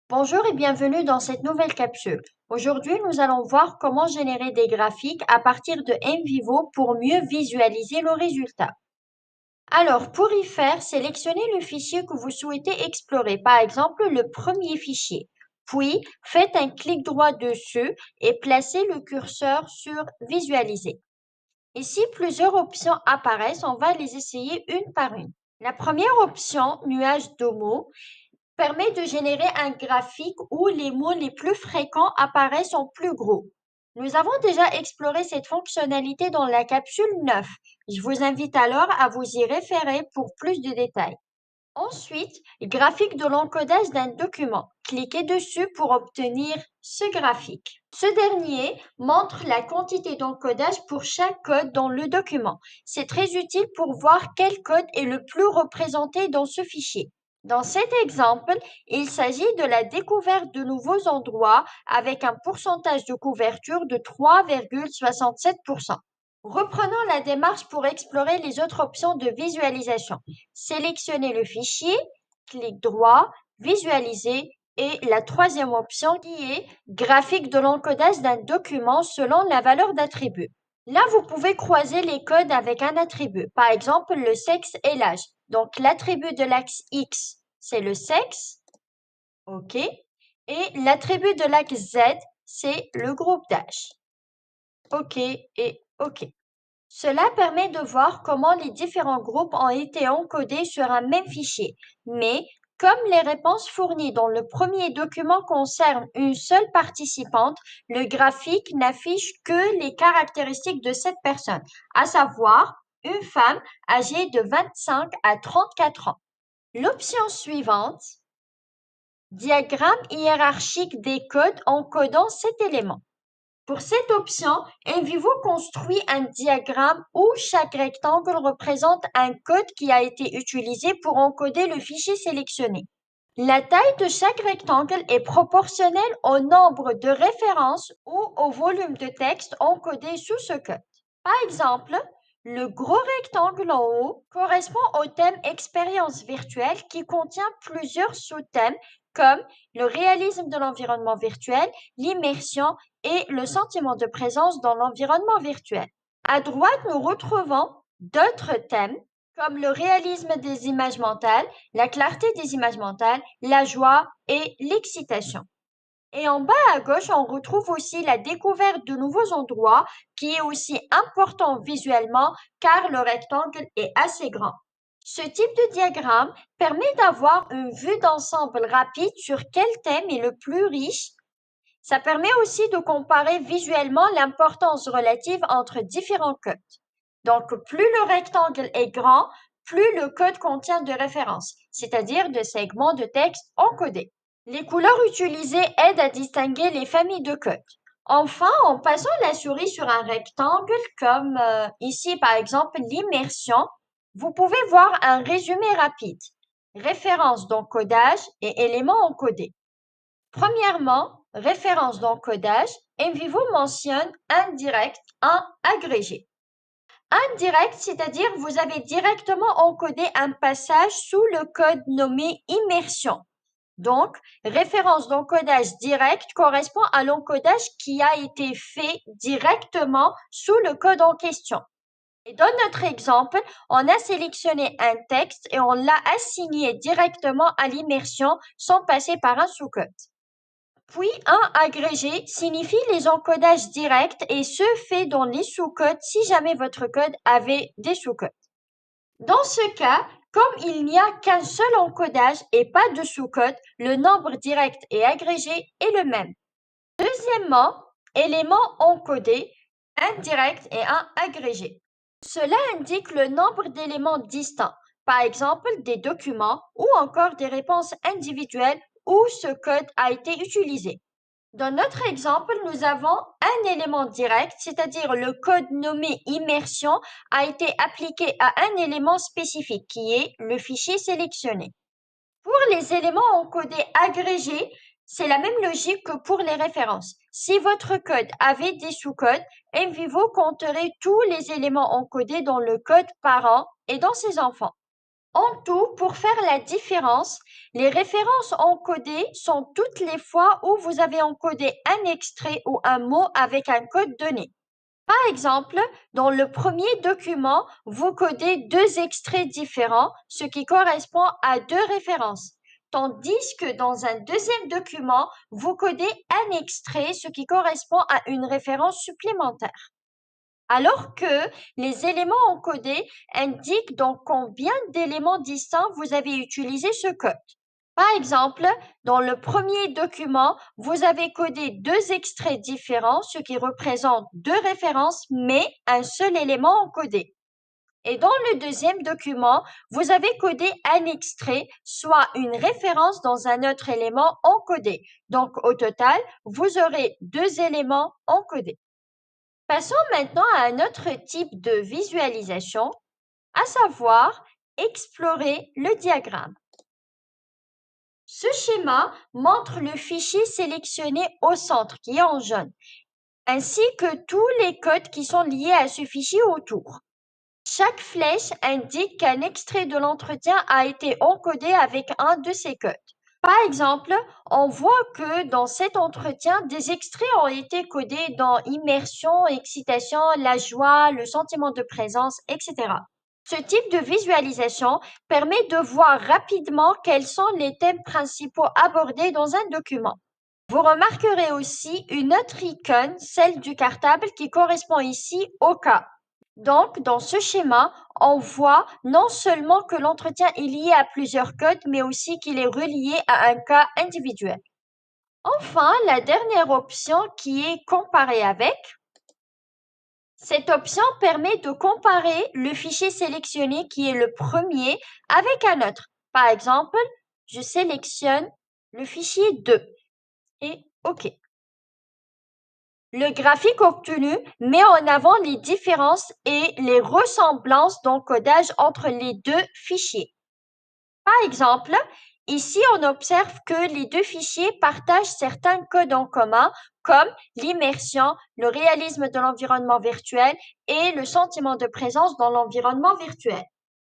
Bonjour et bienvenue dans cette nouvelle capsule. Aujourd'hui, nous allons voir comment générer des graphiques à partir de NVivo pour mieux visualiser le résultat. Alors, pour y faire, sélectionnez le fichier que vous souhaitez explorer, par exemple le premier fichier. Puis, faites un clic droit dessus et placez le curseur sur Visualiser. Ici, plusieurs options apparaissent, on va les essayer une par une. La première option, nuage de mots, permet de générer un graphique où les mots les plus fréquents apparaissent en plus gros. Nous avons déjà exploré cette fonctionnalité dans la capsule 9. Je vous invite alors à vous y référer pour plus de détails. Ensuite, graphique de l'encodage d'un document. Cliquez dessus pour obtenir ce graphique. Ce dernier montre la quantité d'encodage pour chaque code dans le document. C'est très utile pour voir quel code est le plus représenté dans ce fichier. Dans cet exemple, il s'agit de la découverte de nouveaux endroits avec un pourcentage de couverture de 3,67%. Reprenons la démarche pour explorer les autres options de visualisation. Sélectionnez le fichier, clic droit, visualiser et la troisième option qui est graphique de l'encodage d'un document selon la valeur d'attribut. Là, vous pouvez croiser les codes avec un attribut, par exemple le sexe et l'âge. Donc, l'attribut de l'axe X, c'est le sexe, OK, et l'attribut de l'axe Z, c'est le groupe d'âge. OK et OK. Cela permet de voir comment les différents groupes ont été encodés sur un même fichier, mais comme les réponses fournies dans le premier document concernent une seule participante, le graphique n'affiche que les caractéristiques de cette personne, à savoir une femme âgée de 25 à 34 ans. L'option suivante, diagramme hiérarchique des codes encodant cet élément. Pour cette option, NVivo construit un diagramme où chaque rectangle représente un code qui a été utilisé pour encoder le fichier sélectionné. La taille de chaque rectangle est proportionnelle au nombre de références ou au volume de texte encodé sous ce code. Par exemple, le gros rectangle en haut correspond au thème expérience virtuelle qui contient plusieurs sous-thèmes comme le réalisme de l'environnement virtuel, l'immersion et le sentiment de présence dans l'environnement virtuel. À droite, nous retrouvons d'autres thèmes comme le réalisme des images mentales, la clarté des images mentales, la joie et l'excitation. Et en bas à gauche, on retrouve aussi la découverte de nouveaux endroits qui est aussi important visuellement car le rectangle est assez grand. Ce type de diagramme permet d'avoir une vue d'ensemble rapide sur quel thème est le plus riche. Ça permet aussi de comparer visuellement l'importance relative entre différents codes. Donc, plus le rectangle est grand, plus le code contient de références, c'est-à-dire de segments de texte encodés. Les couleurs utilisées aident à distinguer les familles de codes. Enfin, en passant la souris sur un rectangle, comme ici par exemple l'immersion, vous pouvez voir un résumé rapide, références d'encodage et éléments encodés. Premièrement, référence d'encodage, NVivo mentionne indirect, un agrégé. Indirect, c'est-à-dire vous avez directement encodé un passage sous le code nommé immersion. Donc, référence d'encodage direct correspond à l'encodage qui a été fait directement sous le code en question. Et dans notre exemple, on a sélectionné un texte et on l'a assigné directement à l'immersion sans passer par un sous-code. Puis, un agrégé signifie les encodages directs et ce fait dans les sous-codes si jamais votre code avait des sous-codes. Dans ce cas, comme il n'y a qu'un seul encodage et pas de sous-code, le nombre direct et agrégé est le même. Deuxièmement, éléments encodés, un direct et un agrégé. Cela indique le nombre d'éléments distincts, par exemple des documents ou encore des réponses individuelles où ce code a été utilisé. Dans notre exemple, nous avons un élément direct, c'est-à-dire le code nommé immersion a été appliqué à un élément spécifique qui est le fichier sélectionné. Pour les éléments encodés agrégés, c'est la même logique que pour les références. Si votre code avait des sous-codes, NVivo compterait tous les éléments encodés dans le code parent et dans ses enfants. En tout, pour faire la différence, les références encodées sont toutes les fois où vous avez encodé un extrait ou un mot avec un code donné. Par exemple, dans le premier document, vous codez deux extraits différents, ce qui correspond à deux références. Tandis que dans un deuxième document, vous codez un extrait, ce qui correspond à une référence supplémentaire. Alors que les éléments encodés indiquent dans combien d'éléments distincts vous avez utilisé ce code. Par exemple, dans le premier document, vous avez codé deux extraits différents, ce qui représente deux références, mais un seul élément encodé. Et dans le deuxième document, vous avez codé un extrait, soit une référence dans un autre élément encodé. Donc, au total, vous aurez deux éléments encodés. Passons maintenant à un autre type de visualisation, à savoir explorer le diagramme. Ce schéma montre le fichier sélectionné au centre qui est en jaune, ainsi que tous les codes qui sont liés à ce fichier autour. Chaque flèche indique qu'un extrait de l'entretien a été encodé avec un de ces codes. Par exemple, on voit que dans cet entretien, des extraits ont été codés dans immersion, excitation, la joie, le sentiment de présence, etc. Ce type de visualisation permet de voir rapidement quels sont les thèmes principaux abordés dans un document. Vous remarquerez aussi une autre icône, celle du cartable, qui correspond ici au cas. Donc, dans ce schéma, on voit non seulement que l'entretien est lié à plusieurs codes, mais aussi qu'il est relié à un cas individuel. Enfin, la dernière option qui est comparer avec. Cette option permet de comparer le fichier sélectionné qui est le premier avec un autre. Par exemple, je sélectionne le fichier 2 et OK. Le graphique obtenu met en avant les différences et les ressemblances d'encodage entre les deux fichiers. Par exemple, ici on observe que les deux fichiers partagent certains codes en commun comme l'immersion, le réalisme de l'environnement virtuel et le sentiment de présence dans l'environnement virtuel.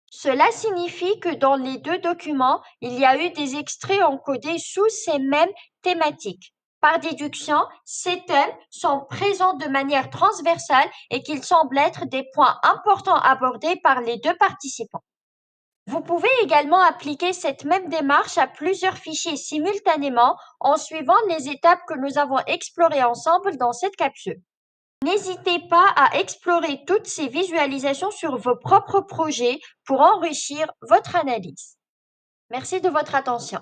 Cela signifie que dans les deux documents, il y a eu des extraits encodés sous ces mêmes thématiques. Par déduction, ces thèmes sont présents de manière transversale et qu'ils semblent être des points importants abordés par les deux participants. Vous pouvez également appliquer cette même démarche à plusieurs fichiers simultanément en suivant les étapes que nous avons explorées ensemble dans cette capsule. N'hésitez pas à explorer toutes ces visualisations sur vos propres projets pour enrichir votre analyse. Merci de votre attention.